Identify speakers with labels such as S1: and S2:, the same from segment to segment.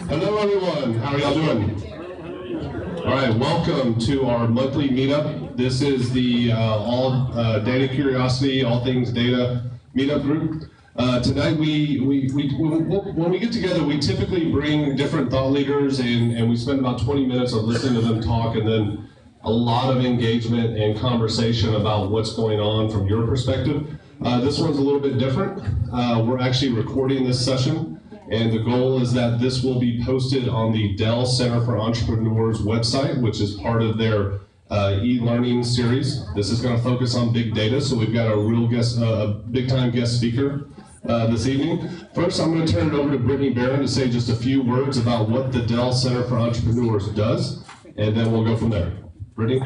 S1: Hello everyone, how are y'all doing? All right, welcome to our monthly meetup. This is the All Data Curiosity, All Things Data meetup group. Tonight, when we get together, we typically bring different thought leaders and we spend about 20 minutes of listening to them talk, and then a lot of engagement and conversation about what's going on from your perspective. This one's a little bit different. We're actually recording this session. And the goal is that this will be posted on the Dell Center for Entrepreneurs website, which is part of their e-learning series. This is going to focus on big data, so we've got a real guest, big-time guest speaker this evening. First, I'm going to turn it over to Brittany Barron to say just a few words about what the Dell Center for Entrepreneurs does, and then we'll go from there. Brittany?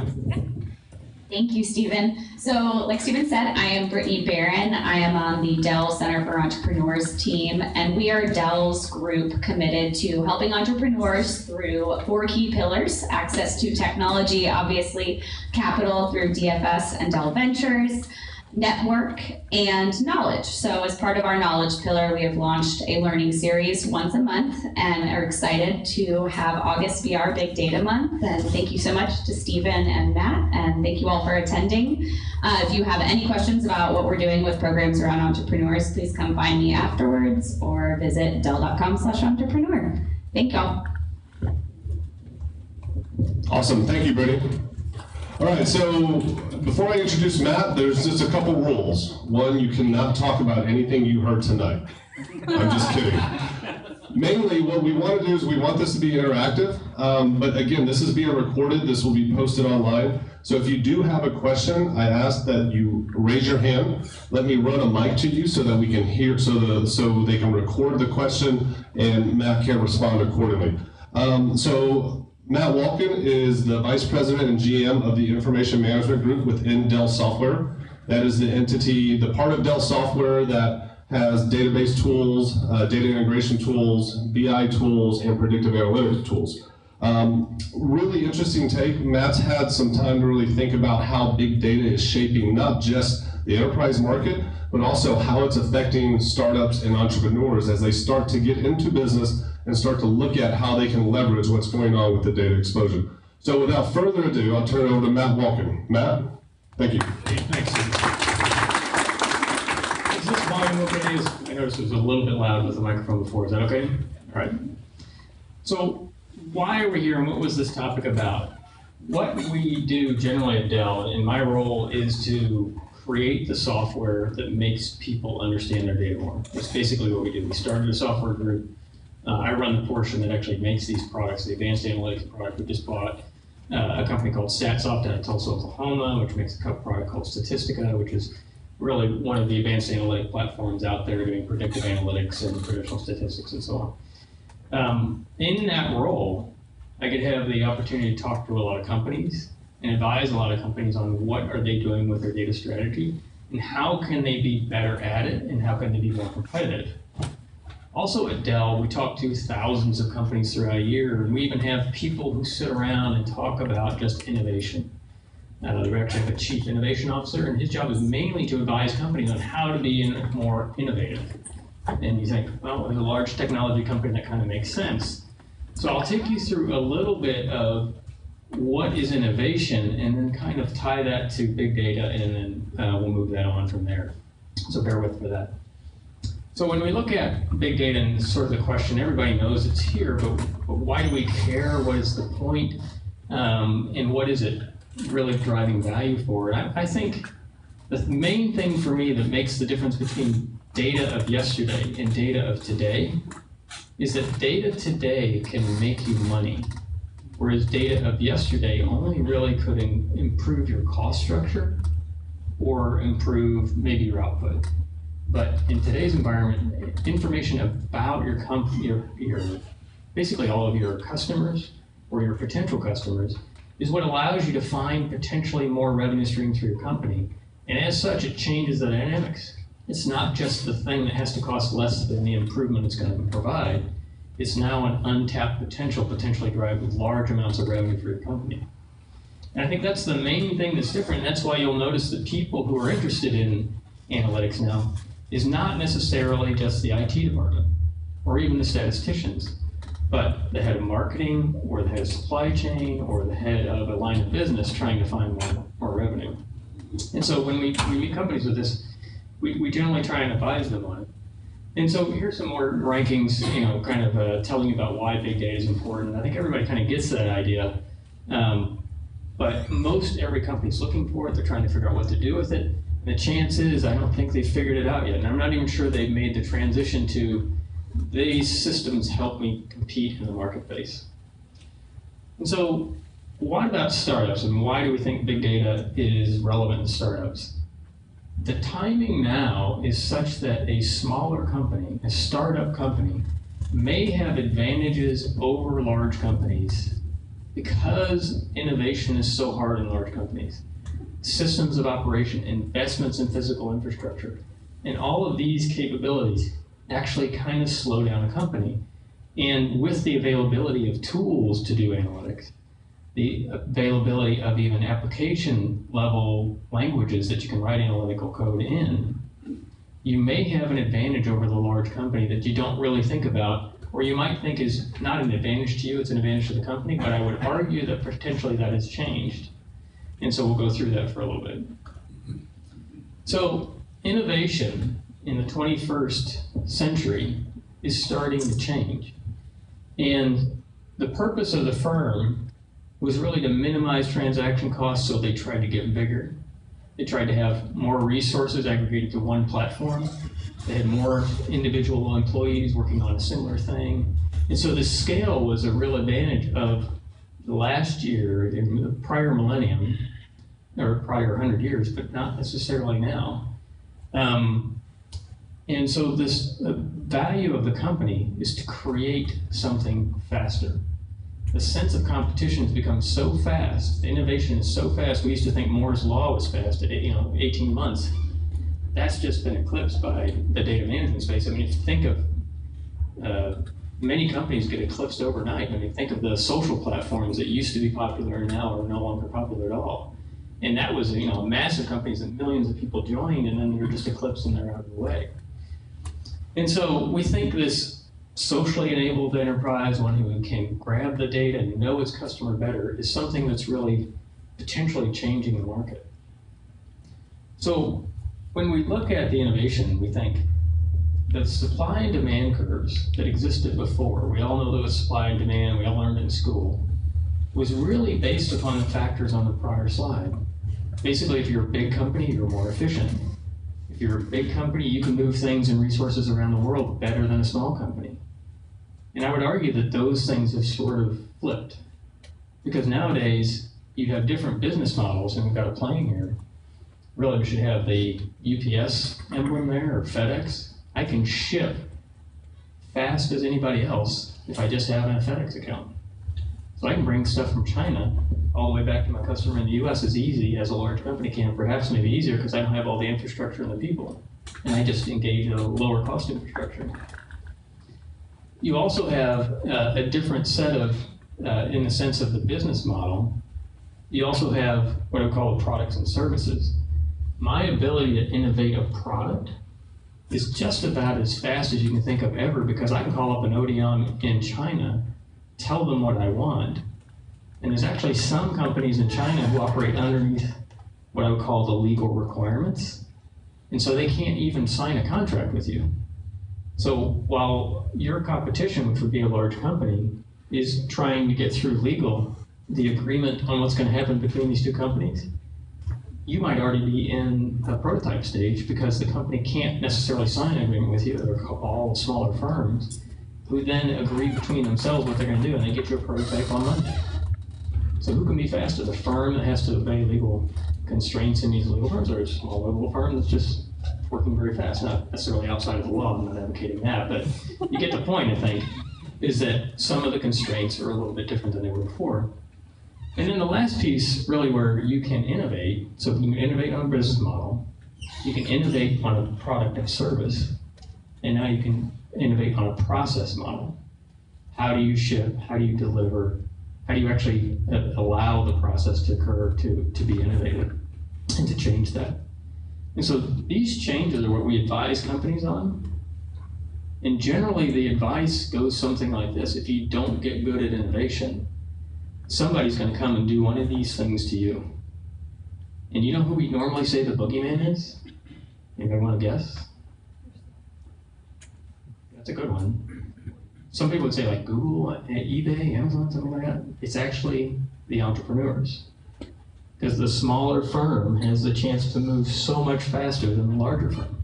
S2: Thank you, Stephen. So, like Stephen said, I am Brittany Barron. I am on the Dell Center for Entrepreneurs team, and we are Dell's group committed to helping entrepreneurs through 4 key pillars: access to technology, obviously, capital through DFS and Dell Ventures, network, and knowledge. So as part of our knowledge pillar, we have launched a learning series once a month and are excited to have August be our Big Data Month. And thank you so much to Stephen and Matt, and thank you all for attending. If you have any questions about what we're doing with programs around entrepreneurs, please come find me afterwards or visit dell.com/entrepreneur. Thank y'all.
S1: Awesome, thank you, Brittany. All right, so before I introduce Matt, there's just a couple rules. One, you cannot talk about anything you heard tonight. I'm just kidding. Mainly, what we want to do is we want this to be interactive, but again, this is being recorded. This will be posted online. So if you do have a question, I ask that you raise your hand. Let me run a mic to you so that we can hear, so they can record the question, and Matt can respond accordingly. Matt Wolken is the Vice President and GM of the Information Management Group within Dell Software. That is the entity, the part of Dell Software that has database tools, data integration tools, BI tools, and predictive analytics tools. Really interesting take. Matt's had some time to really think about how big data is shaping not just the enterprise market, but also how it's affecting startups and entrepreneurs as they start to get into business and start to look at how they can leverage what's going on with the data explosion. So without further ado, I'll turn it over to Matt Wolken. Matt, thank you.
S3: Thanks. Is this volume okay? I noticed it was a little bit loud with the microphone before. Is that okay? All right. So why are we here and what was this topic about? What we do generally at Dell, and my role is to create the software that makes people understand their data more. That's basically what we do. We started a software group. I run the portion that actually makes these products, the advanced analytics product. We just bought a company called StatSoft out of Tulsa, Oklahoma, which makes a product called Statistica, which is really one of the advanced analytic platforms out there doing predictive analytics and traditional statistics and so on. In that role, I could have the opportunity to talk to a lot of companies and advise a lot of companies on what are they doing with their data strategy and how can they be better at it and how can they be more competitive. Also at Dell, we talk to thousands of companies throughout a year, and we even have people who sit around and talk about just innovation. We actually have a chief innovation officer, and his job is mainly to advise companies on how to be more innovative. And you think, well, as a large technology company, that kind of makes sense. So I'll take you through a little bit of what is innovation, and then kind of tie that to big data, and then we'll move that on from there. So bear with for that. So when we look at big data and sort of the question, everybody knows it's here, but why do we care? What is the point? And what is it really driving value for? I think the main thing for me that makes the difference between data of yesterday and data of today is that data today can make you money, whereas data of yesterday only really could improve your cost structure or improve maybe your output. But in today's environment, information about your company, basically all of your customers or your potential customers, is what allows you to find potentially more revenue streams for your company. And as such, it changes the dynamics. It's not just the thing that has to cost less than the improvement it's going to provide. It's now an untapped potential, potentially drive large amounts of revenue for your company. And I think that's the main thing that's different. And that's why you'll notice that people who are interested in analytics now is not necessarily just the IT department or even the statisticians, but the head of marketing or the head of supply chain or the head of a line of business trying to find more revenue. And so when we meet companies with this, we generally try and advise them on it. And so here's some more rankings, kind of telling you about why big data is important. I think everybody kind of gets that idea, but most every company's looking for it. They're trying to figure out what to do with it. And the chance is, I don't think they've figured it out yet. And I'm not even sure they've made the transition to these systems help me compete in the marketplace. And so what about startups, and why do we think big data is relevant in startups? The timing now is such that a smaller company, a startup company, may have advantages over large companies because innovation is so hard in large companies. Systems of operation, investments in physical infrastructure, and all of these capabilities actually kind of slow down a company. And with the availability of tools to do analytics, the availability of even application level languages that you can write analytical code in, you may have an advantage over the large company that you don't really think about, or you might think is not an advantage to you, it's an advantage to the company, but I would argue that potentially that has changed. And so we'll go through that for a little bit. So innovation in the 21st century is starting to change. And the purpose of the firm was really to minimize transaction costs, so they tried to get bigger. They tried to have more resources aggregated to one platform. They had more individual employees working on a similar thing. And so the scale was a real advantage of the last year, in the prior millennium, or prior 100 years, but not necessarily now. And so this value of the company is to create something faster. The sense of competition has become so fast, innovation is so fast. We used to think Moore's law was fast at 18 months. That's just been eclipsed by the data management space. I mean, if you think of many companies get eclipsed overnight. I mean, think of the social platforms that used to be popular and now are no longer popular at all. And that was massive companies that millions of people joined, and then they're just eclipsed and they're out of the way. And so we think this socially enabled enterprise, one who can grab the data and know its customer better, is something that's really potentially changing the market. So when we look at the innovation, we think the supply and demand curves that existed before, we all know there was supply and demand, we all learned it in school, was really based upon the factors on the prior slide. Basically, if you're a big company, you're more efficient. If you're a big company, you can move things and resources around the world better than a small company. And I would argue that those things have sort of flipped. Because nowadays, you have different business models, and we've got a plane here. Really, we should have the UPS emblem there, or FedEx. I can ship fast as anybody else if I just have a FedEx account. So I can bring stuff from China all the way back to my customer in the US as easy as a large company can, perhaps maybe easier because I don't have all the infrastructure and the people. And I just engage a lower cost infrastructure. You also have a different set of, in the sense of the business model, you also have what I call products and services. My ability to innovate a product is just about as fast as you can think of ever, because I can call up an ODM in China, tell them what I want. And there's actually some companies in China who operate underneath what I would call the legal requirements. And so they can't even sign a contract with you. So while your competition, which would be a large company, is trying to get through legal, the agreement on what's going to happen between these two companies, you might already be in a prototype stage because the company can't necessarily sign an agreement with you. They're all smaller firms who then agree between themselves what they're going to do, and they get you a prototype on Monday. So who can be faster? The firm that has to obey legal constraints in these legal firms, or a small local firm that's just working very fast? Not necessarily outside of the law, I'm not advocating that, but you get the point, I think, is that some of the constraints are a little bit different than they were before. And then the last piece, really, where you can innovate, so you can innovate on a business model, you can innovate on a product and service, and now you can innovate on a process model. How do you ship? How do you deliver? How do you actually allow the process to occur to be innovative and to change that? And so these changes are what we advise companies on. And generally the advice goes something like this: if you don't get good at innovation, somebody's going to come and do one of these things to you. And you know who we normally say the boogeyman is? Anybody want to guess? That's a good one. Some people would say like Google, eBay, Amazon, something like that. It's actually the entrepreneurs. Because the smaller firm has the chance to move so much faster than the larger firm.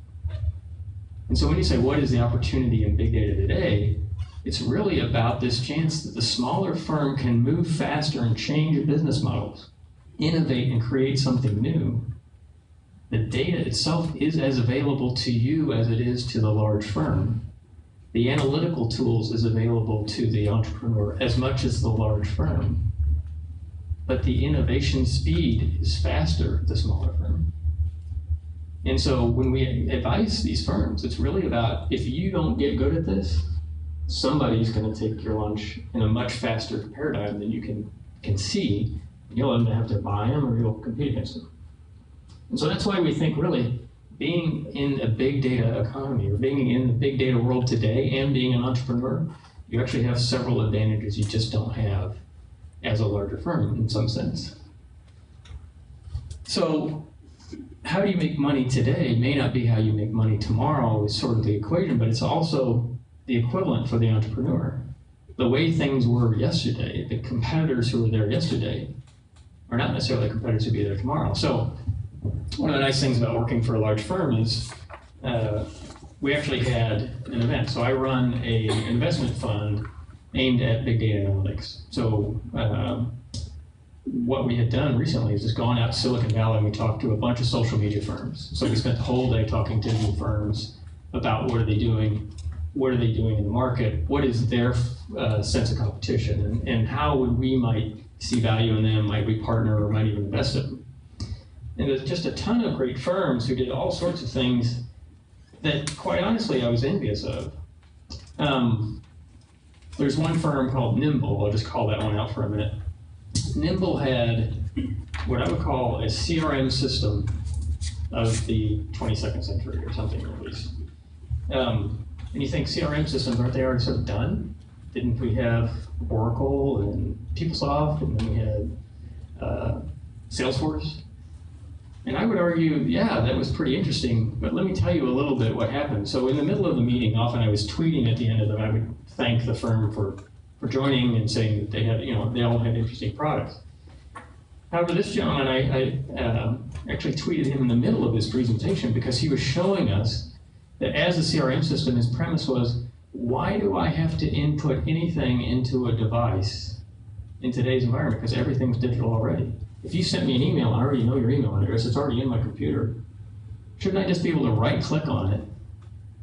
S3: And so when you say, what is the opportunity in big data today? It's really about this chance that the smaller firm can move faster and change business models, innovate and create something new. The data itself is as available to you as it is to the large firm. The analytical tools is available to the entrepreneur as much as the large firm. But the innovation speed is faster at the smaller firm. And so when we advise these firms, it's really about, if you don't get good at this, somebody's going to take your lunch in a much faster paradigm than you can see. You'll either have to buy them or you'll compete against them. And so that's why we think really being in a big data economy, or being in the big data world today and being an entrepreneur, you actually have several advantages you just don't have as a larger firm in some sense. So how do you make money today may not be how you make money tomorrow is sort of the equation, but it's also the equivalent for the entrepreneur. The way things were yesterday, the competitors who were there yesterday are not necessarily competitors who'll be there tomorrow. So one of the nice things about working for a large firm is we actually had an event. So I run an investment fund aimed at big data analytics. So what we had done recently is just gone out to Silicon Valley and we talked to a bunch of social media firms. So we spent the whole day talking to new firms about what are they doing in the market, what is their sense of competition, and how would we might see value in them, might we partner or might even invest in them. And there's just a ton of great firms who did all sorts of things that, quite honestly, I was envious of. There's one firm called Nimble, I'll just call that one out for a minute. Nimble had what I would call a CRM system of the 22nd century or something at least. And you think CRM systems, aren't they already sort of done? Didn't we have Oracle and PeopleSoft, and then we had Salesforce? And I would argue, yeah, that was pretty interesting, but let me tell you a little bit what happened. So in the middle of the meeting, often I was tweeting at the end of them. I would thank the firm for joining and saying that they had, they all had interesting products. However, this gentleman, I actually tweeted him in the middle of his presentation because he was showing us that as a CRM system, his premise was, why do I have to input anything into a device in today's environment? Because everything's digital already. If you sent me an email, I already know your email address, it's already in my computer. Shouldn't I just be able to right-click on it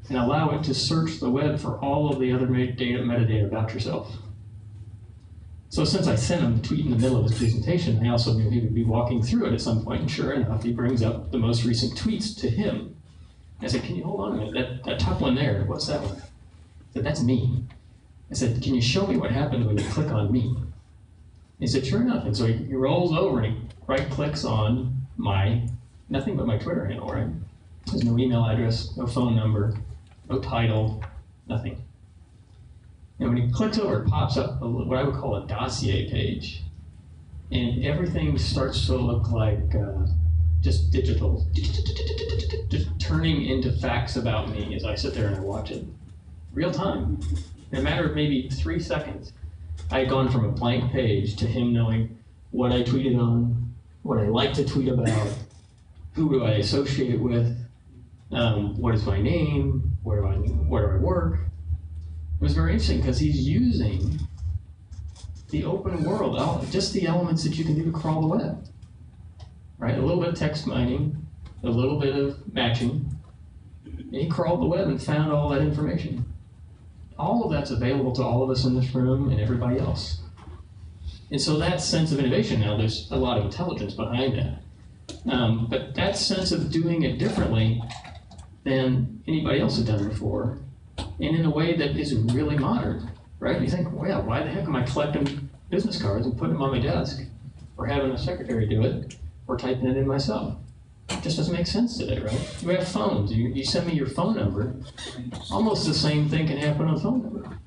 S3: and allow it to search the web for all of the other metadata about yourself? So since I sent him the tweet in the middle of his presentation, I also knew he would be walking through it at some point, and sure enough, he brings up the most recent tweets to him. I said, can you hold on a minute, that top one there, what's that one? I said, that's me. I said, can you show me what happened when you click on me? He said, sure enough. And so he rolls over and he right-clicks on nothing but my Twitter handle, right? There's no email address, no phone number, no title, nothing. And when he clicks over, it pops up what I would call a dossier page. And everything starts to look like just digital, just turning into facts about me as I sit there and I watch it. Real time. In a matter of maybe 3 seconds, I had gone from a blank page to him knowing what I tweeted on, what I like to tweet about, who do I associate it with, what is my name, where do I work. It was very interesting because he's using the open world, just the elements that you can do to crawl the web. Right? A little bit of text mining, a little bit of matching, and he crawled the web and found all that information. All of that's available to all of us in this room and everybody else. And so that sense of innovation now, there's a lot of intelligence behind that. But that sense of doing it differently than anybody else had done before, and in a way that is really modern, right? You think, well, why the heck am I collecting business cards and putting them on my desk, or having a secretary do it, or typing it in myself? It just doesn't make sense today, right? You have phones. You send me your phone number. Almost the same thing can happen on a phone number.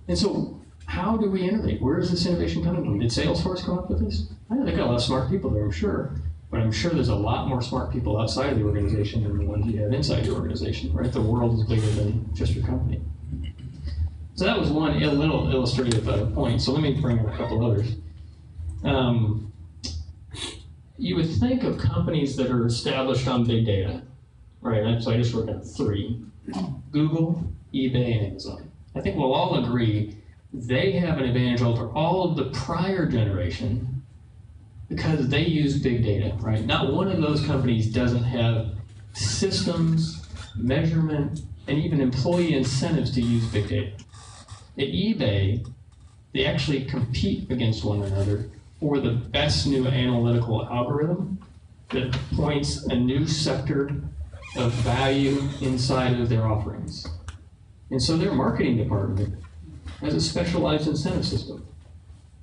S3: And so, how do we innovate? Where is this innovation coming from? Did Salesforce come up with this? I know they got a lot of smart people there, I'm sure. But I'm sure there's a lot more smart people outside of the organization than the ones you have inside your organization, right? The world is bigger than just your company. So that was one little illustrative point. So let me bring up a couple others. You would think of companies that are established on big data, right? So I just wrote down 3. Google, eBay, and Amazon. I think we'll all agree they have an advantage over all of the prior generation because they use big data, right? Not one of those companies doesn't have systems, measurement, and even employee incentives to use big data. At eBay, they actually compete against one another for the best new analytical algorithm that points a new sector of value inside of their offerings. And so their marketing department has a specialized incentive system.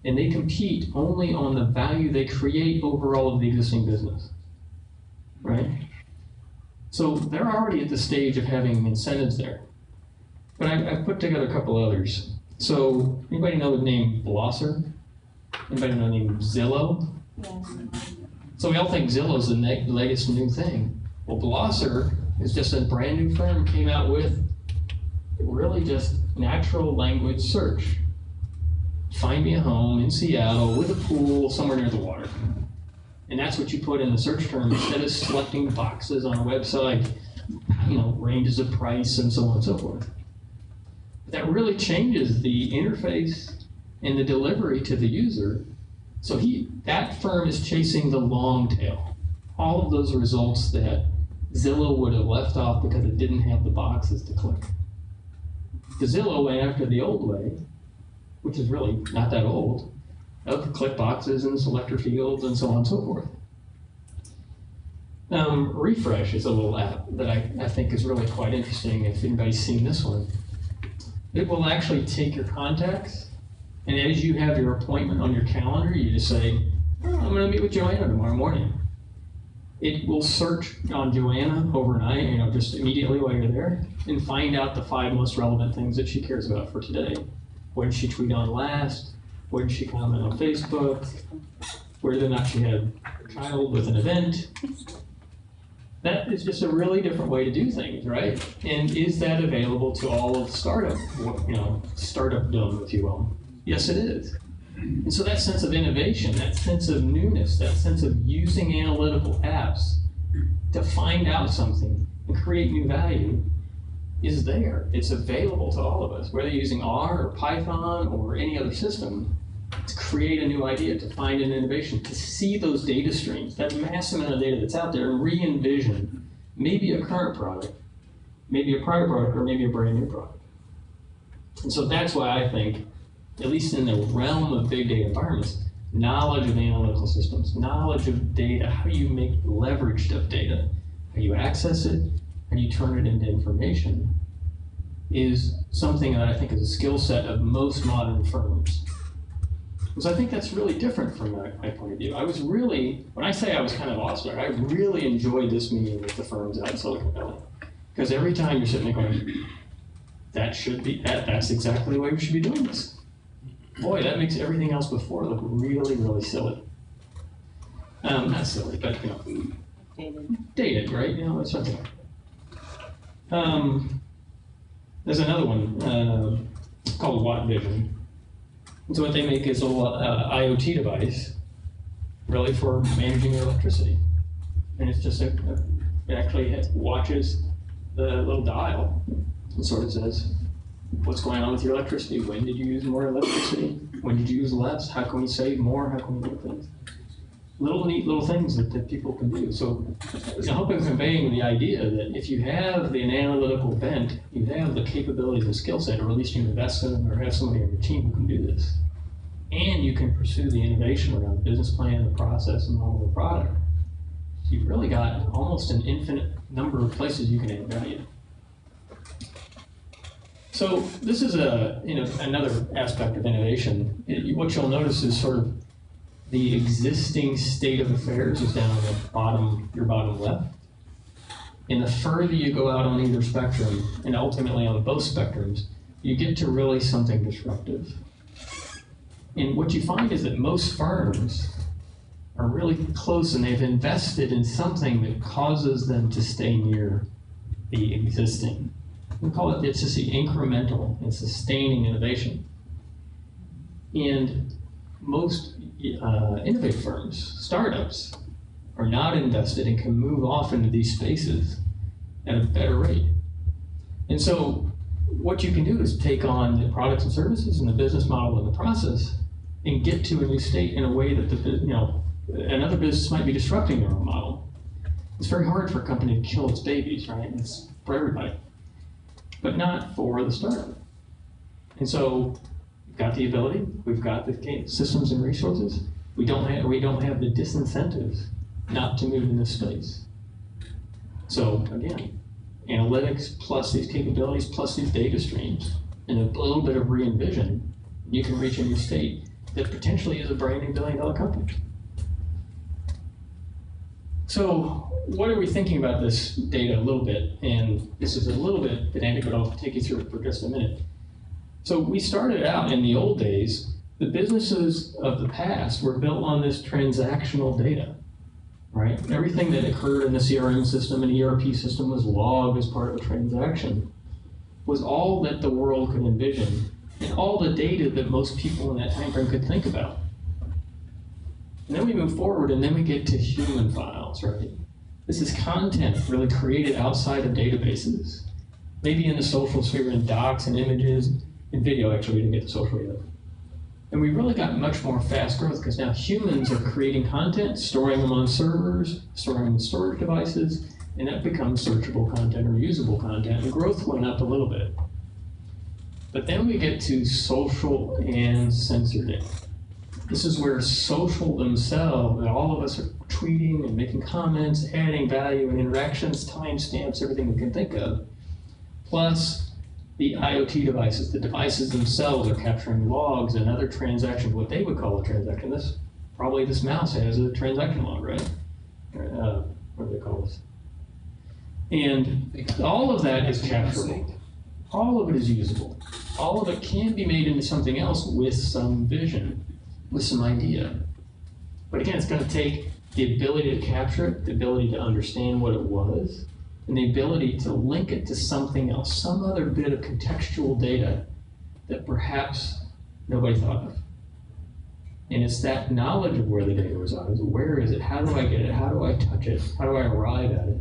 S3: And they compete only on the value they create over all of the existing business, right? So they're already at the stage of having incentives there. But I've put together a couple others. So anybody know the name Blosser? Anybody know the name Zillow? Yes. So we all think Zillow's the latest new thing. Well, Blosser is just a brand new firm, came out with really just natural language search. Find me a home in Seattle with a pool somewhere near the water. And that's what you put in the search term instead of selecting boxes on a website, ranges of price and so on and so forth. But that really changes the interface and the delivery to the user. So that firm is chasing the long tail. All of those results that Zillow would have left off because it didn't have the boxes to click. Because Zillow went after the old way, which is really not that old, of click boxes and selector fields and so on and so forth. Refresh is a little app that I think is really quite interesting if anybody's seen this one. It will actually take your contacts, and as you have your appointment on your calendar, you just say, I'm going to meet with Joanna tomorrow morning. It will search on Joanna overnight, just immediately while you're there, and find out the 5 most relevant things that she cares about for today. What did she tweet on last? What did she comment on Facebook? Whether or not she had a child with an event. That is just a really different way to do things, right? And is that available to all of startup-dom, if you will? Yes, it is. And so that sense of innovation, that sense of newness, that sense of using analytical apps to find out something and create new value is there. It's available to all of us, whether you're using R or Python or any other system, to create a new idea, to find an innovation, to see those data streams, that massive amount of data that's out there, and re-envision maybe a current product, maybe a prior product, or maybe a brand new product. And so that's why I think, at least in the realm of big data environments, knowledge of analytical systems, knowledge of data, how you make leverage of data, how you access it, how you turn it into information, is something that I think is a skill set of most modern firms. Because I think that's really different from my point of view. I was really, when I say I was kind of awestruck, I really enjoyed this meeting with the firms out in Silicon Valley. Because every time you're sitting there going, that's exactly the way we should be doing this. Boy, that makes everything else before look really, really silly. Not silly, but dated, right? It's something. There's another one called Watt Vision. And so what they make is a little IoT device, really for managing your electricity. And it's just it actually watches the little dial and sort of says, what's going on with your electricity? When did you use more electricity? When did you use less? How can we save more? How can we do things? Neat little things that people can do. So I hope I'm conveying the idea that if you have an analytical bent, you have the capabilities and skill set, or at least you invest in them or have somebody on your team who can do this. And you can pursue the innovation around the business plan, the process, and all of the product. You've really got almost an infinite number of places you can add value. So this is another aspect of innovation. What you'll notice is sort of the existing state of affairs is down on the bottom, your bottom left. And the further you go out on either spectrum, and ultimately on both spectrums, you get to really something disruptive. And what you find is that most firms are really close and they've invested in something that causes them to stay near the existing. We call it, it's just the incremental and sustaining innovation. And most innovative firms, startups, are not invested and can move off into these spaces at a better rate. And so what you can do is take on the products and services and the business model and the process and get to a new state in a way that another business might be disrupting their own model. It's very hard for a company to kill its babies, right? It's for everybody, but not for the startup. And so we've got the ability, we've got the systems and resources. We don't have the disincentives not to move in this space. So again, analytics plus these capabilities plus these data streams and a little bit of re-envision, you can reach a new state that potentially is a brand new billion-dollar company. So what are we thinking about this data a little bit? And this is a little bit pedantic, but I'll take you through it for just a minute. So we started out in the old days, the businesses of the past were built on this transactional data, right? Everything that occurred in the CRM system and ERP system was logged as part of a transaction, was all that the world could envision, and all the data that most people in that time frame could think about. And then we move forward, and then we get to human files, right? This is content really created outside of databases, maybe in the social sphere in docs and images, and video. Actually, we didn't get to social yet. And we really got much more fast growth because now humans are creating content, storing them on servers, storing them in storage devices, and that becomes searchable content or usable content, and growth went up a little bit. But then we get to social and sensor data. This is where social themselves, all of us are tweeting and making comments, adding value and interactions, timestamps, everything we can think of, plus the IoT devices. The devices themselves are capturing logs and other transactions, what they would call a transaction. Probably this mouse has a transaction log, right? What do they call this? And all of that is capturable. All of it is usable. All of it can be made into something else with some vision, with some idea. But again, it's going to take the ability to capture it, the ability to understand what it was, and the ability to link it to something else, some other bit of contextual data that perhaps nobody thought of. And it's that knowledge of where the data resides. Where is it? How do I get it? How do I touch it? How do I arrive at it?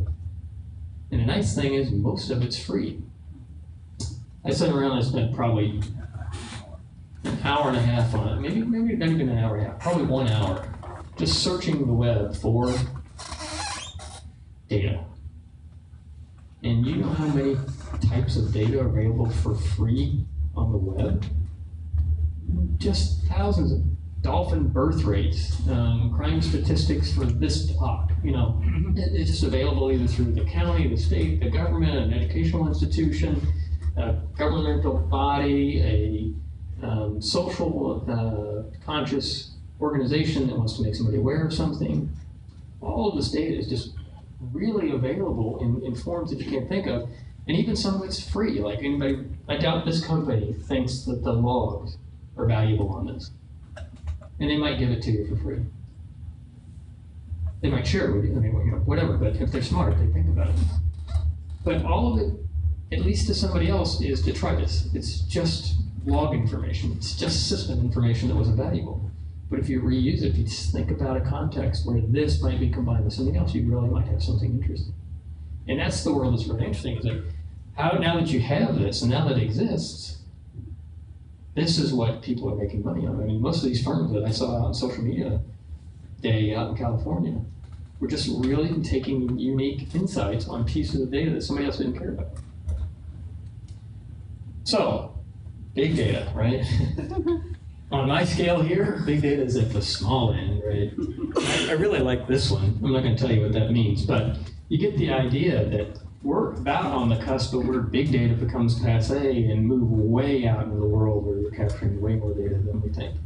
S3: And the nice thing is most of it's free. I sat around and spent probably an hour and a half on it, maybe not even an hour and a half, probably 1 hour, just searching the web for data. And you know how many types of data are available for free on the web? Just thousands of dolphin birth rates, crime statistics for this block. It's just available either through the county, the state, the government, an educational institution, a governmental body, a social conscious organization that wants to make somebody aware of something. All of this data is just really available in forms that you can't think of, and even some of it's free. Like anybody, I doubt this company thinks that the logs are valuable on this, and they might give it to you for free. They might share it with you, whatever. But if they're smart, they think about it. But all of it, at least to somebody else, is detritus. It's just log information. It's just system information that wasn't valuable. But if you reuse it, if you just think about a context where this might be combined with something else, you really might have something interesting. And that's the world that's really interesting, is that now that you have this and now that it exists, this is what people are making money on. Most of these firms that I saw out on social media day out in California were just really taking unique insights on pieces of data that somebody else didn't care about. So, big data, right? On my scale here, big data is at the small end, right? I really like this one. I'm not going to tell you what that means, but you get the idea that we're about on the cusp of where big data becomes passe and move way out into the world where you're capturing way more data than we think.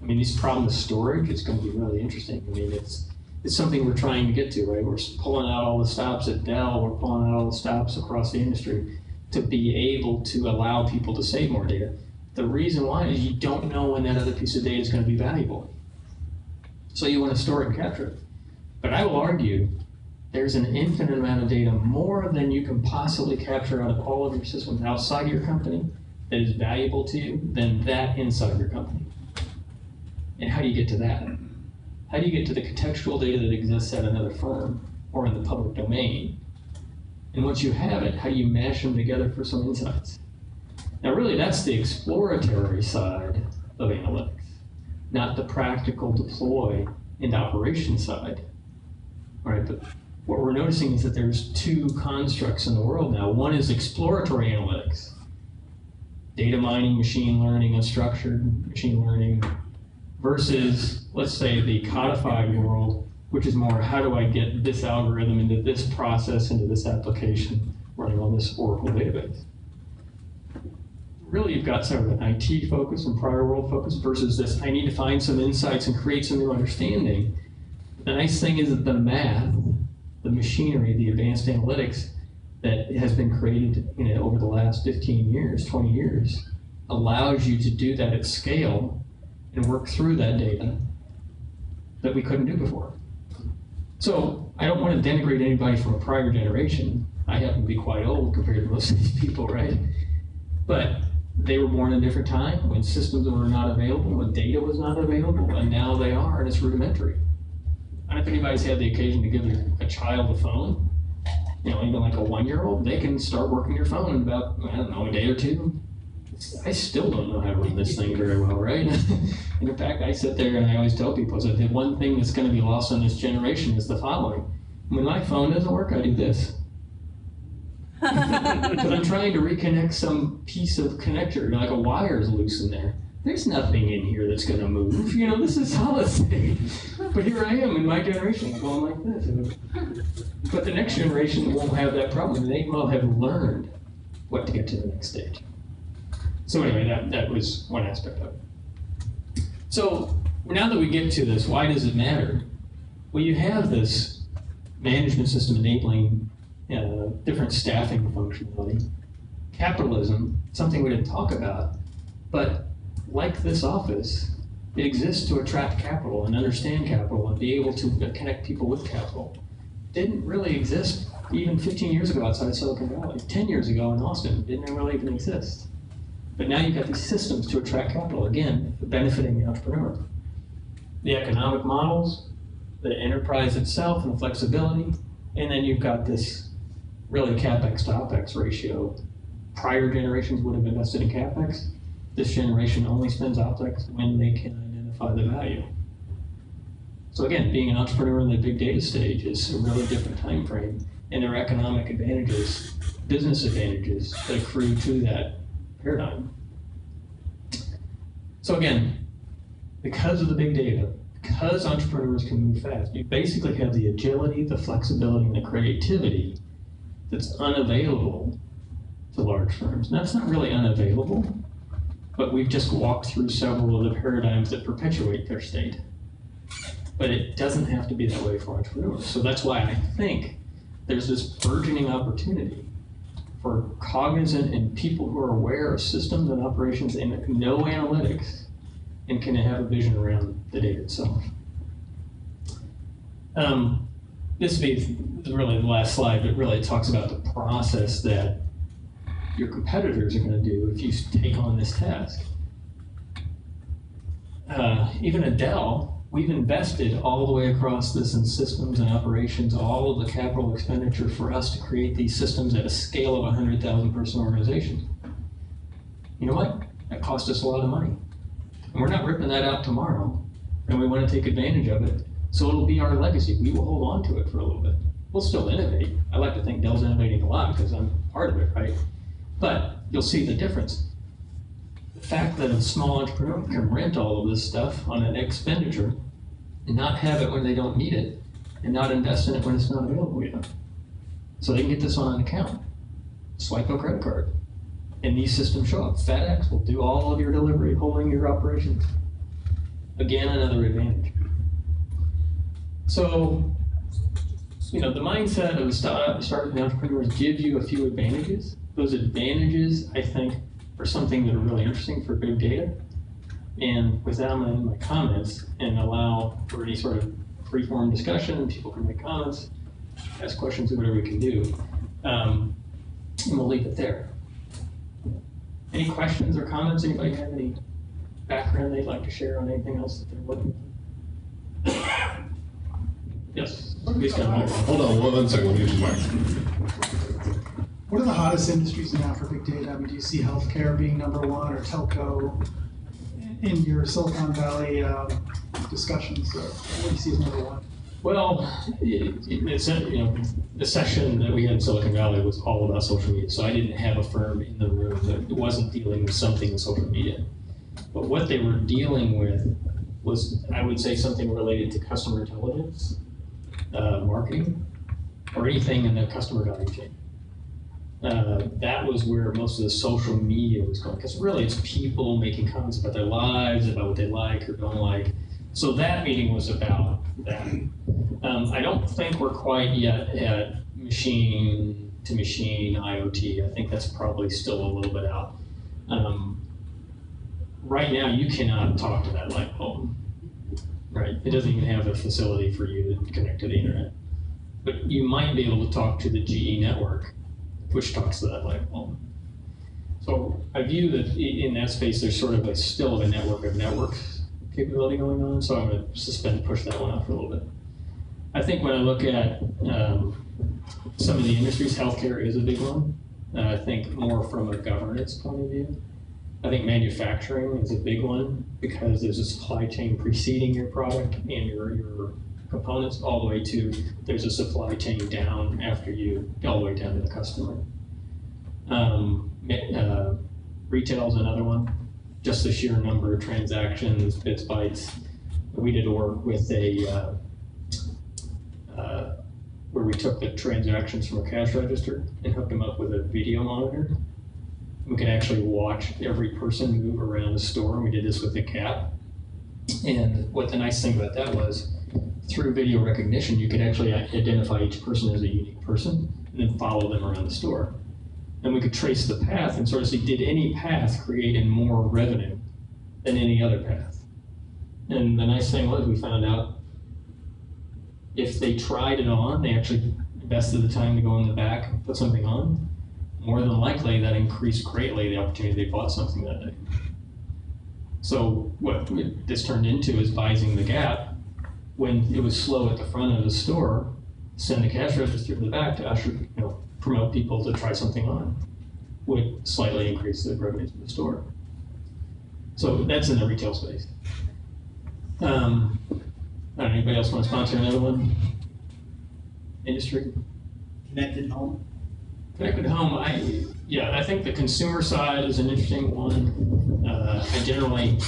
S3: I mean, this problem of storage is going to be really interesting. I mean, it's something we're trying to get to, right? We're pulling out all the stops at Dell, we're pulling out all the stops across the industry to be able to allow people to save more data. The reason why is you don't know when that other piece of data is going to be valuable. So you want to store it and capture it. But I will argue there's an infinite amount of data, more than you can possibly capture out of all of your systems outside your company, that is valuable to you than that inside your company. And how do you get to that? How do you get to the contextual data that exists at another firm or in the public domain? And once you have it, how do you mash them together for some insights? Now really, that's the exploratory side of analytics, not the practical deploy and operation side. All right, but what we're noticing is that there's two constructs in the world now. One is exploratory analytics, data mining, machine learning, unstructured machine learning, versus, let's say, the codified world, which is more, how do I get this algorithm into this process, into this application, running on this Oracle database? Really, you've got sort of an IT focus and prior world focus versus this, I need to find some insights and create some new understanding. The nice thing is that the math, the machinery, the advanced analytics that has been created over the last 15 years, 20 years, allows you to do that at scale and work through that data that we couldn't do before. So I don't want to denigrate anybody from a prior generation. I happen to be quite old compared to most of these people, right? But they were born at a different time when systems were not available, when data was not available, and now they are, and it's rudimentary. I don't know if anybody's had the occasion to give a child a phone, even like a 1-year-old, they can start working their phone in about, I don't know, a day or two. I still don't know how to run this thing very well, right? And in fact, I sit there and I always tell people that the one thing that's going to be lost on this generation is the following. When my phone doesn't work, I do this. Because I'm trying to reconnect some piece of connector, like a wire is loose in there. There's nothing in here that's going to move. This is solid state. But here I am in my generation going like this. But the next generation won't have that problem. They will have learned what to get to the next stage. So anyway, that was one aspect of it. So now that we get to this, why does it matter? Well, you have this management system enabling different staffing functionality. Capitalism, something we didn't talk about, but like this office, it exists to attract capital and understand capital and be able to connect people with capital. Didn't really exist even 15 years ago outside of Silicon Valley. 10 years ago in Austin, didn't really even exist. But now you've got these systems to attract capital, again, benefiting the entrepreneur. The economic models, the enterprise itself and the flexibility, and then you've got this really CapEx to OpEx ratio. Prior generations would have invested in CapEx. This generation only spends OpEx when they can identify the value. So again, being an entrepreneur in the big data stage is a really different time frame, and there are economic advantages, business advantages that accrue to that paradigm. So again, because of the big data, because entrepreneurs can move fast, you basically have the agility, the flexibility, and the creativity that's unavailable to large firms. And that's not really unavailable, but we've just walked through several of the paradigms that perpetuate their state. But it doesn't have to be that way for entrepreneurs. So that's why I think there's this burgeoning opportunity for cognizant and people who are aware of systems and operations and know analytics and can have a vision around the data itself. This will be really the last slide, but really it talks about the process that your competitors are going to do if you take on this task. Even at Dell, we've invested all the way across this in systems and operations, all of the capital expenditure for us to create these systems at a scale of 100,000 person organizations. You know what? That cost us a lot of money. And we're not ripping that out tomorrow, and we want to take advantage of it. So it'll be our legacy. We will hold on to it for a little bit. We'll still innovate. I like to think Dell's innovating a lot because I'm part of it, right? But you'll see the difference. The fact that a small entrepreneur can rent all of this stuff on an expenditure and not have it when they don't need it and not invest in it when it's not available yet. So they can get this on an account. Swipe a credit card. And these systems show up. FedEx will do all of your delivery, holding your operations. Again, another advantage. So, you know, the mindset of the startup entrepreneurs gives you a few advantages. Those advantages, I think, are something that are really interesting for big data. And with that, I'm going to end my comments and allow for any sort of free-form discussion. People can make comments, ask questions, whatever we can do. And we'll leave it there. Any questions or comments? Anybody have any background they'd like to share on anything else that they're working on? Yes.
S1: Hold on 1 second. Let me use your mic.
S4: What are the hottest industries now for big data? I mean, do you see healthcare being number one or telco in your Silicon Valley discussions? What do you see as number one?
S3: Well, the session that we had in Silicon Valley was all about social media, so I didn't have a firm in the room that wasn't dealing with something in social media. But what they were dealing with was, I would say, something related to customer intelligence, marketing, or anything in the customer value chain. That was where most of the social media was going, because really it's people making comments about their lives, about what they like or don't like. So that meeting was about that. I don't think we're quite yet at machine-to-machine IoT. I think that's probably still a little bit out. Right now, you cannot talk to that light bulb, right? It doesn't even have a facility for you to connect to the internet. But you might be able to talk to the GE network, which talks to that light bulb. So I view that in that space, there's sort of still a network of networks capability going on, so I'm going to push that one out for a little bit. I think when I look at some of the industries, healthcare is a big one. I think more from a governance point of view. I think manufacturing is a big one because there's a supply chain preceding your product and your components all the way to there's a supply chain down after you, all the way down to the customer. Retail is another one. Just the sheer number of transactions, bits, bytes. We did work with where we took the transactions from a cash register and hooked them up with a video monitor. We could actually watch every person move around the store, and we did this with the cat. And what the nice thing about that was, through video recognition, you could actually identify each person as a unique person and then follow them around the store. And we could trace the path and sort of see, did any path create in more revenue than any other path? And the nice thing was we found out if they tried it on, they actually invested the time to go in the back and put something on, more than likely that increased greatly the opportunity they bought something that day. So what this turned into is vising the gap. When it was slow at the front of the store, send the cash register to the back to usher, promote people to try something on, would slightly increase the revenues of the store. So that's in the retail space. I don't know, anybody else want to sponsor another one? Industry?
S5: Connected home?
S3: Connected home, I think the consumer side is an interesting one. I generally,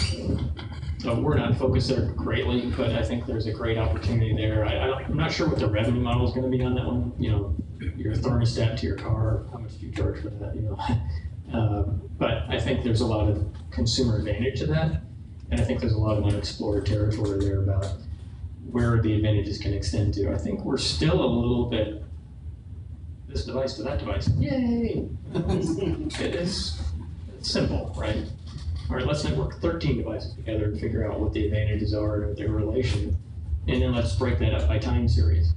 S3: we're not focused there greatly, but I think there's a great opportunity there. I'm not sure what the revenue model is going to be on that one. Your thermostat to your car, how much do you charge for that? But I think there's a lot of consumer advantage to that, and I think there's a lot of unexplored territory there about where the advantages can extend to. I think we're still a little bit this device to that device. Yay! It's simple, right? All right, let's network 13 devices together and figure out what the advantages are and their relation, and then let's break that up by time series.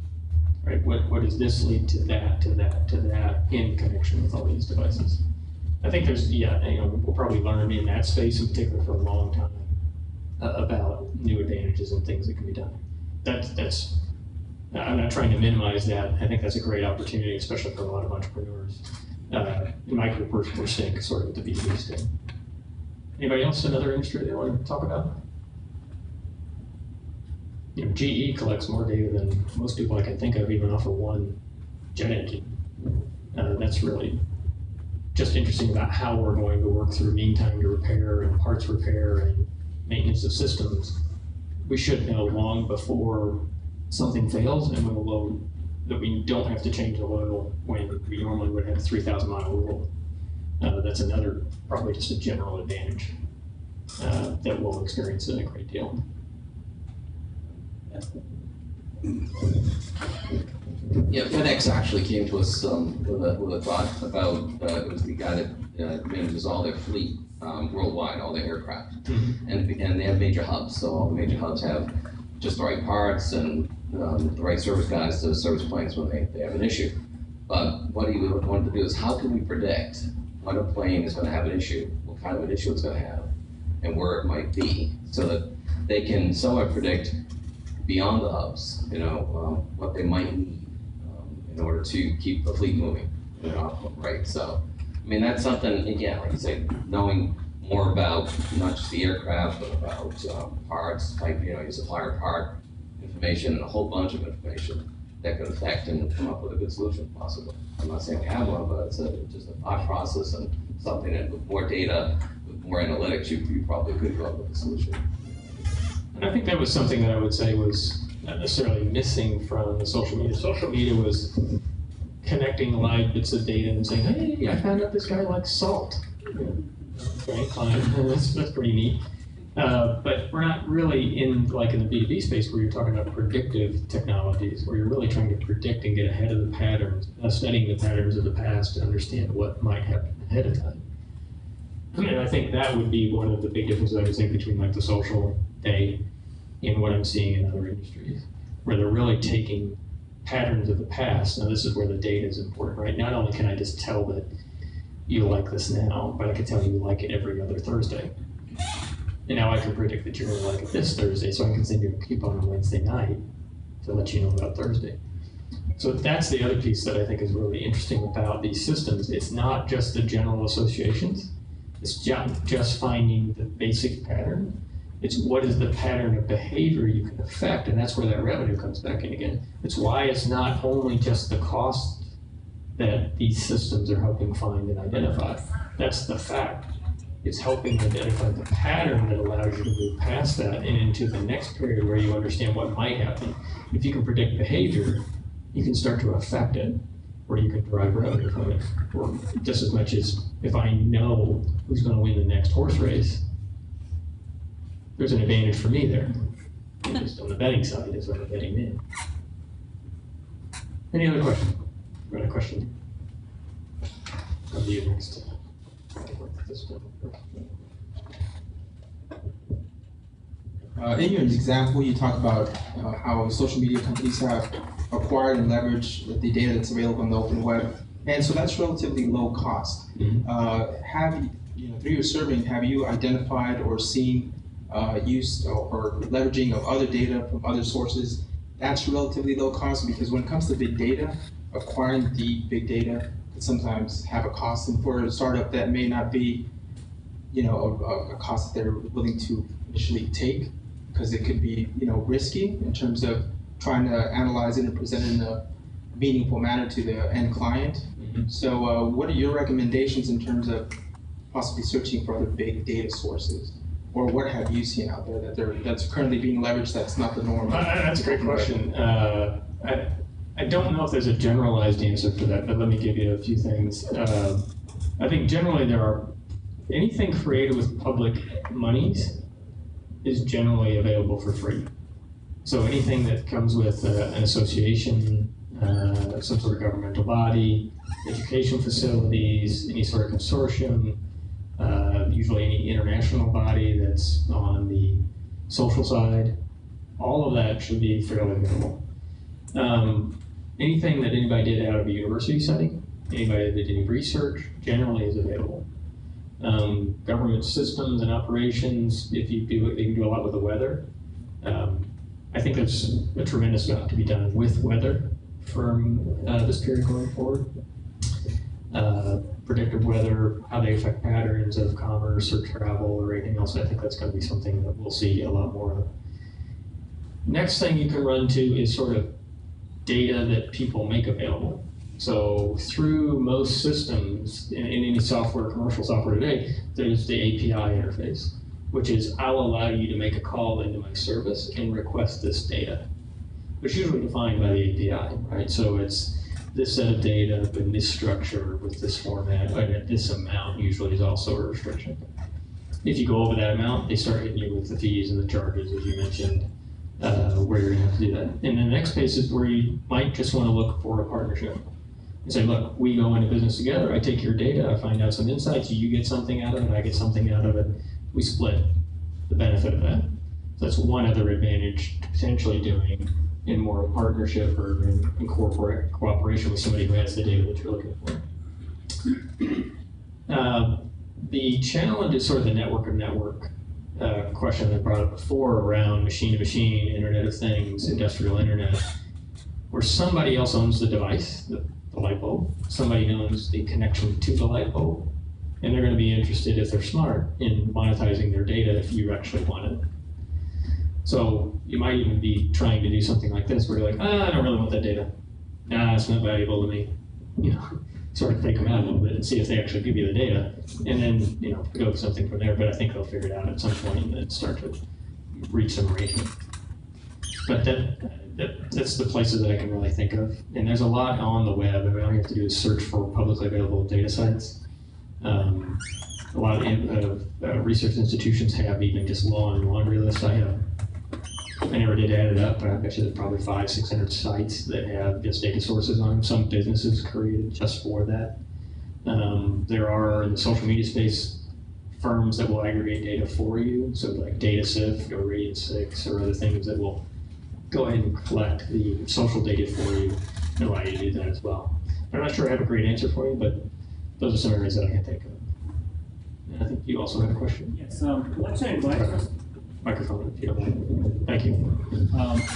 S3: Right? What does this lead to that, to that, to that in connection with all these devices? I think there's, we'll probably learn in that space in particular for a long time about new advantages and things that can be done. That's I'm not trying to minimize that. I think that's a great opportunity, especially for a lot of entrepreneurs. In my group, we're staying sort of at the B2B stage. Anybody else, another industry they want to talk about? GE collects more data than most people I can think of, even off of one jet engine. That's really just interesting about how we're going to work through mean time to repair and parts repair and maintenance of systems. We should know long before something fails, and we'll load that we don't have to change the oil when we normally would have a 3,000-mile rule. That's another, probably just a general advantage that will experience it a great deal.
S6: Yeah, FedEx actually came to us with a thought about, it was the guy that manages all their fleet worldwide, all their aircraft.
S3: Mm-hmm.
S6: And they have major hubs, so all the major hubs have just the right parts and the right service guys to service planes when they have an issue. But what he wanted to do is, how can we predict when a plane is going to have an issue, what kind of an issue it's going to have, and where it might be, so that they can somewhat predict beyond the hubs, what they might need in order to keep the fleet moving, right? So, I mean, that's something, again, like you say, knowing more about not just the aircraft, but about parts, like, your supplier part information, and a whole bunch of information that could affect and come up with a good solution, possibly. I'm not saying we have one, but it's just a thought process and something that with more data, with more analytics, you probably could come up with a solution.
S3: And I think that was something that I would say was not necessarily missing from the social media. Social media was connecting live bits of data and saying, hey, I found out this guy likes salt. Right, client, that's pretty neat. But we're not really in the B2B space where you're talking about predictive technologies, where you're really trying to predict and get ahead of the patterns, studying the patterns of the past to understand what might happen ahead of time. And I think that would be one of the big differences I would say between the social day and what I'm seeing in other industries, where they're really taking patterns of the past. Now, this is where the data is important, right? Not only can I just tell that you like this now, but I can tell you like it every other Thursday. And now I can predict that you're going to like it this Thursday, so I can send you a coupon on Wednesday night to let you know about Thursday. So that's the other piece that I think is really interesting about these systems. It's not just the general associations. It's just finding the basic pattern. It's what is the pattern of behavior you can affect, and that's where that revenue comes back in again. It's why it's not only just the cost that these systems are helping find and identify. That's the fact. It's helping identify the pattern that allows you to move past that and into the next period where you understand what might happen. If you can predict behavior, you can start to affect it, or you can derive revenue from it. Or just as much as if I know who's going to win the next horse race, there's an advantage for me there. Just on the betting side is when I'm betting in. Any other questions? Got a question? Come to you next.
S7: In your example, you talk about how social media companies have acquired and leveraged the data that's available on the open web, and so that's relatively low cost. Have you, through your surveying, have you identified or seen use or leveraging of other data from other sources that's relatively low cost? Because when it comes to big data, acquiring the big data can sometimes have a cost, and for a startup that may not be, a cost that they're willing to initially take, because it could be, risky in terms of trying to analyze it and present it in a meaningful manner to the end client. So, what are your recommendations in terms of possibly searching for other big data sources, or what have you seen out there that's currently being leveraged that's not the norm?
S3: That's a great question. I don't know if there's a generalized answer for that, but let me give you a few things. I think generally there are, anything created with public monies is generally available for free. So anything that comes with an association, some sort of governmental body, education facilities, any sort of consortium, usually any international body that's on the social side, all of that should be fairly minimal. Anything that anybody did out of a university setting, anybody that did any research, generally is available. Government systems and operations, if you do it, they can do a lot with the weather. I think there's a tremendous amount to be done with weather from this period going forward. Predictive weather, how they affect patterns of commerce or travel or anything else. I think that's going to be something that we'll see a lot more of. Next thing you can run to is sort of data that people make available. So through most systems, in any software, commercial software today, there's the API interface, which is I'll allow you to make a call into my service and request this data, which is usually defined by the API, right? So it's this set of data in this structure with this format, and at this amount usually is also a restriction. If you go over that amount, they start hitting you with the fees and the charges, as you mentioned, where you're gonna have to do that. And then the next phase is where you might just wanna look for a partnership. And say, look, we go into business together, I take your data, I find out some insights, you get something out of it, I get something out of it, we split the benefit of that. So that's one other advantage to potentially doing in more partnership or in cooperation with somebody who has the data that you're looking for. The challenge is sort of the network of network question I brought up before around machine-to-machine, Internet of Things, industrial internet, where somebody else owns the device, the light bulb, somebody owns the connection to the light bulb, and they're going to be interested, if they're smart, in monetizing their data if you actually want it. So you might even be trying to do something like this where you're like, I don't really want that data. Nah, it's not valuable to me. You know, sort of take them out a little bit and see if they actually give you the data, and then, you know, go with something from there. But I think they'll figure it out at some point and then start to reach some arrangement. But that's the places that I can really think of. And there's a lot on the web. I mean, all you have to do is search for publicly available data sites. A lot of research institutions have even just laundry lists. I never did add it up, but I bet you there's probably 500-600 sites that have just data sources on them. Some businesses created just for that. There are, in the social media space, firms that will aggregate data for you. So like DataSift or Radian6 or other things that will go ahead and collect the social data for you and allow you to do that as well. I'm not sure I have a great answer for you, but those are some areas that I can think of. And I think you also had a question.
S8: Yes. What's your advice?
S3: Microphone, if you don't mind. Thank you.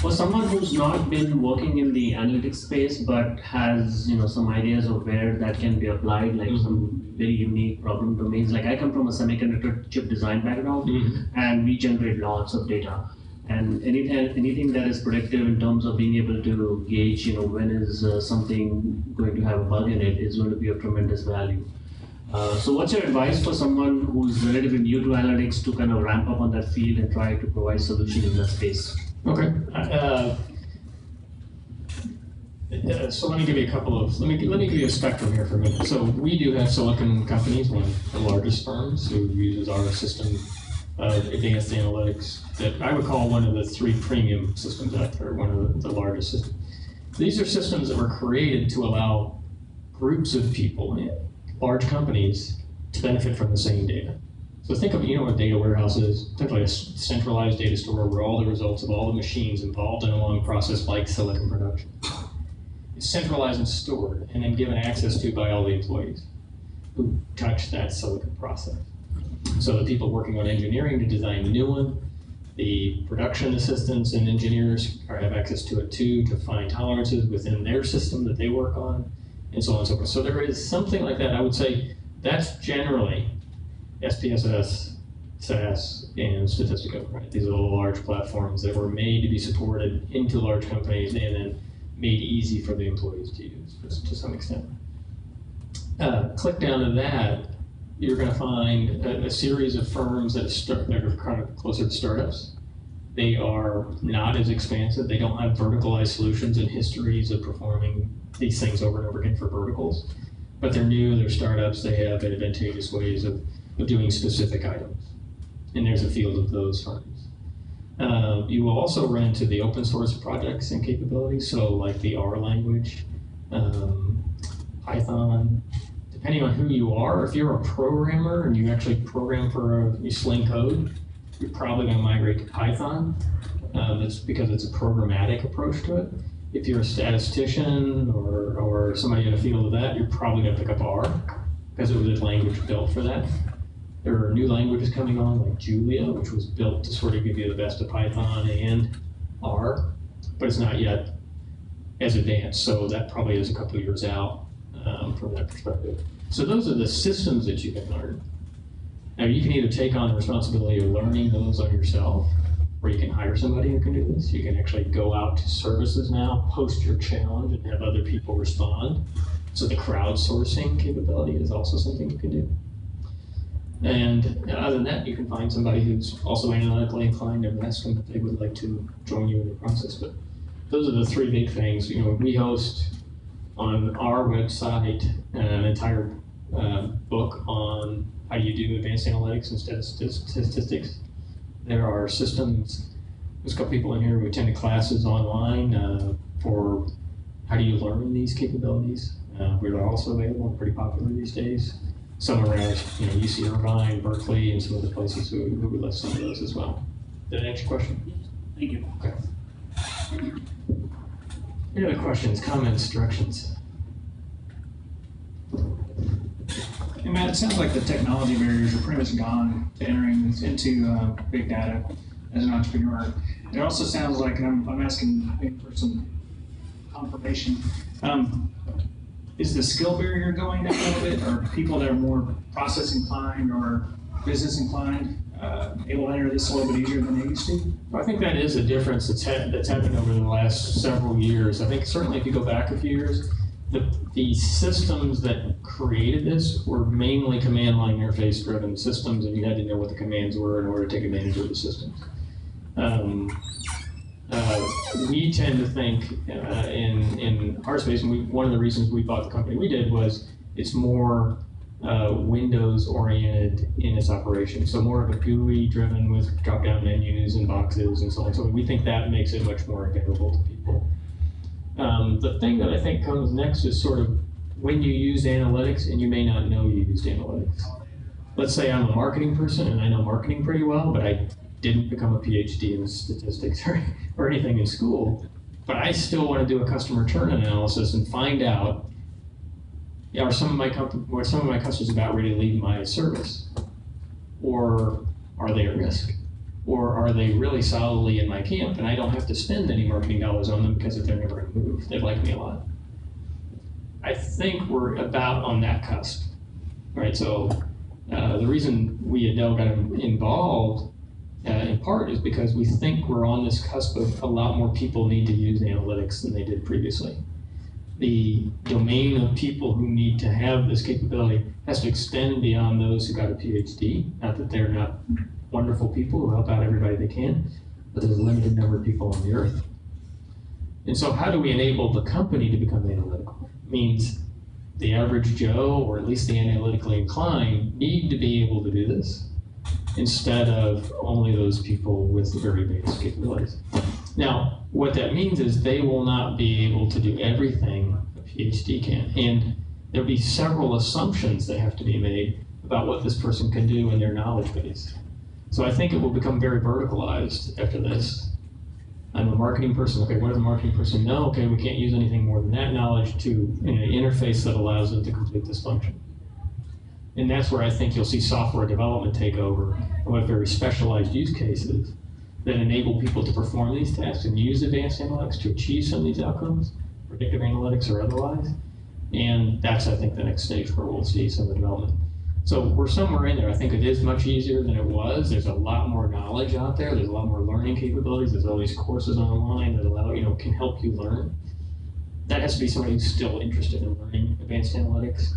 S8: For someone who's not been working in the analytics space but has, you know, some ideas of where that can be applied, like some very unique problem domains. Like I come from a semiconductor chip design background, and we generate lots of data. And anything that is predictive in terms of being able to gauge, you know, when is something going to have a bug in it is going to be of tremendous value. So what's your advice for someone who's relatively new to analytics to kind of ramp up on that field and try to provide solution in that space?
S3: Okay. So let me give you a couple of, let me give you a spectrum here for a minute. So we do have silicon companies, one of the largest firms who uses our system of advanced analytics that I would call one of the 3 premium systems out there, one of the largest systems. These are systems that were created to allow groups of people, large companies, to benefit from the same data. So think of, you know what a data warehouse is? Think like a centralized data store where all the results of all the machines involved in a long process like silicon production. It's centralized and stored and then given access to by all the employees who touch that silicon process. So the people working on engineering to design the new one, the production assistants and engineers have access to it too, to find tolerances within their system that they work on, and so on and so forth. So there is something like that. I would say that's generally SPSS, SAS, and Statistica, right? These are the large platforms that were made to be supported into large companies and then made easy for the employees to use to some extent. Click down to that, you're going to find a series of firms that are kind of closer to startups. They are not as expansive. They don't have verticalized solutions and histories of performing these things over and over again for verticals. But they're new, they're startups, they have advantageous ways of doing specific items. And there's a field of those firms. You will also run into the open source projects and capabilities, so like the R language, Python. Depending on who you are, if you're a programmer and you actually program for you sling code, you're probably going to migrate to Python. That's because it's a programmatic approach to it. If you're a statistician or somebody in the field of that, you're probably going to pick up R because it was a language built for that. There are new languages coming on, like Julia, which was built to sort of give you the best of Python and R, but it's not yet as advanced, so that probably is a couple of years out from that perspective. So those are the systems that you can learn. Now you can either take on the responsibility of learning those on yourself, or you can hire somebody who can do this. You can actually go out to services now, post your challenge, and have other people respond. So the crowdsourcing capability is also something you can do. And other than that, you can find somebody who's also analytically inclined and ask them if they would like to join you in the process. But those are the 3 big things. You know, we host on our website an entire book on how do you do advanced analytics instead of statistics. There are systems, there's a couple people in here who attended classes online for how do you learn these capabilities. We're also available and pretty popular these days. Some around, UC Irvine, Berkeley, and some other places who list some of those as well. Did that answer your question?
S8: Thank you.
S3: Okay. Any other questions, comments, directions?
S4: Hey Matt, it sounds like the technology barriers are pretty much gone to entering into big data as an entrepreneur. It also sounds like, and I'm asking maybe for some confirmation, is the skill barrier going down a little bit? Are people that are more process inclined or business inclined able to enter this a little bit easier than they used to?
S3: I think that is a difference that's happened over the last several years. I think certainly if you go back a few years, the systems that created this were mainly command line interface driven systems, and you had to know what the commands were in order to take advantage of the systems. We tend to think in our space, and one of the reasons we bought the company we did was it's more Windows oriented in its operation. So more of a GUI driven with drop down menus and boxes and so on. So we think that makes it much more available to people. The thing that I think comes next is sort of when you use analytics and you may not know you used analytics. Let's say I'm a marketing person and I know marketing pretty well, but I didn't become a PhD in statistics or anything in school, but I still want to do a customer return analysis and find out, are some of my customers about ready to leave my service? Or are they at risk? Or are they really solidly in my camp and I don't have to spend any marketing dollars on them because if they're never going to move, they like me a lot. I think we're about on that cusp, right? So the reason we at Dell got involved in part is because we think we're on this cusp of a lot more people need to use analytics than they did previously. The domain of people who need to have this capability has to extend beyond those who got a PhD. Not that they're not wonderful people who help out everybody they can, but there's a limited number of people on the earth. And so how do we enable the company to become analytical? It means the average Joe, or at least the analytically inclined, need to be able to do this instead of only those people with very advanced capabilities. Now, what that means is they will not be able to do everything a PhD can. And there'll be several assumptions that have to be made about what this person can do in their knowledge base. So I think it will become very verticalized after this. I'm a marketing person. Okay, what does a marketing person know? Okay, we can't use anything more than that knowledge to an interface that allows them to complete this function. And that's where I think you'll see software development take over and we'll have very specialized use cases that enable people to perform these tasks and use advanced analytics to achieve some of these outcomes, predictive analytics or otherwise. And that's, I think, the next stage where we'll see some of the development. So we're somewhere in there. I think it is much easier than it was. There's a lot more knowledge out there. There's a lot more learning capabilities. There's all these courses online that allow, can help you learn. That has to be somebody who's still interested in learning advanced analytics.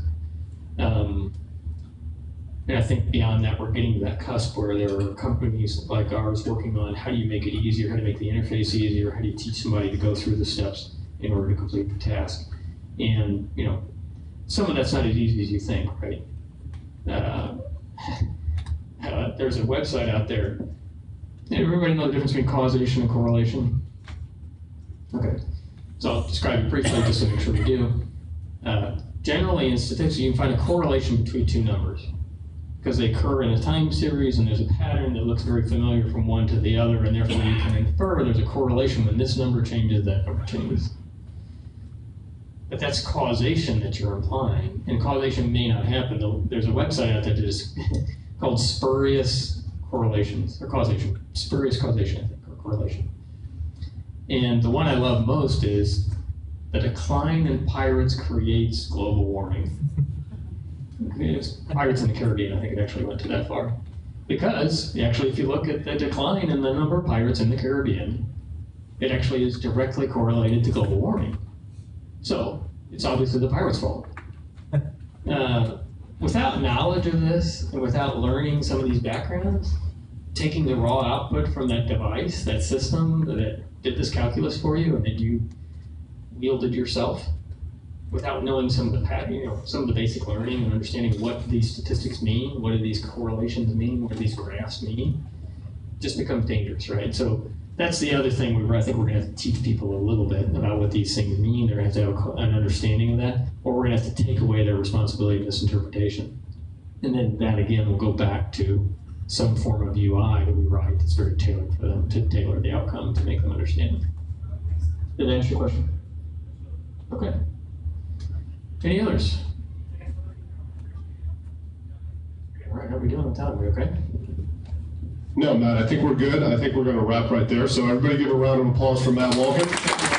S3: And I think beyond that, we're getting to that cusp where there are companies like ours working on how do you make it easier, how to make the interface easier, how do you teach somebody to go through the steps in order to complete the task. And some of that's not as easy as you think, right? There's a website out there. Everybody know the difference between causation and correlation? Okay, so I'll describe it briefly just to make sure we do. Generally in statistics, you can find a correlation between two numbers because they occur in a time series and there's a pattern that looks very familiar from one to the other, and therefore you can infer there's a correlation when this number changes, that number changes. But that's causation that you're implying, and causation may not happen. There's a website out there that is called spurious correlations, or causation, spurious causation, I think, or correlation. And the one I love most is the decline in pirates creates global warming. It's pirates in the Caribbean, I think it actually went to that far. Because, actually, if you look at the decline in the number of pirates in the Caribbean, it actually is directly correlated to global warming. So, it's obviously the pirates' fault. Without knowledge of this, and without learning some of these backgrounds, taking the raw output from that device, that system that did this calculus for you, and that you wielded yourself, without knowing some of the some of the basic learning and understanding what these statistics mean, what do these correlations mean, what do these graphs mean, just becomes dangerous, right? So that's the other thing I think we're going to have to teach people a little bit about what these things mean. They're going to have to have an understanding of that, or we're going to have to take away their responsibility of misinterpretation. And then that again will go back to some form of UI that we write that's very tailored for them to tailor the outcome to make them understand. Did that answer your question? Okay. Any others? All right, how are we doing on time? Are we okay?
S1: No, Matt, I think we're good. I think we're going to wrap right there. So everybody give a round of applause for Matt Wolken.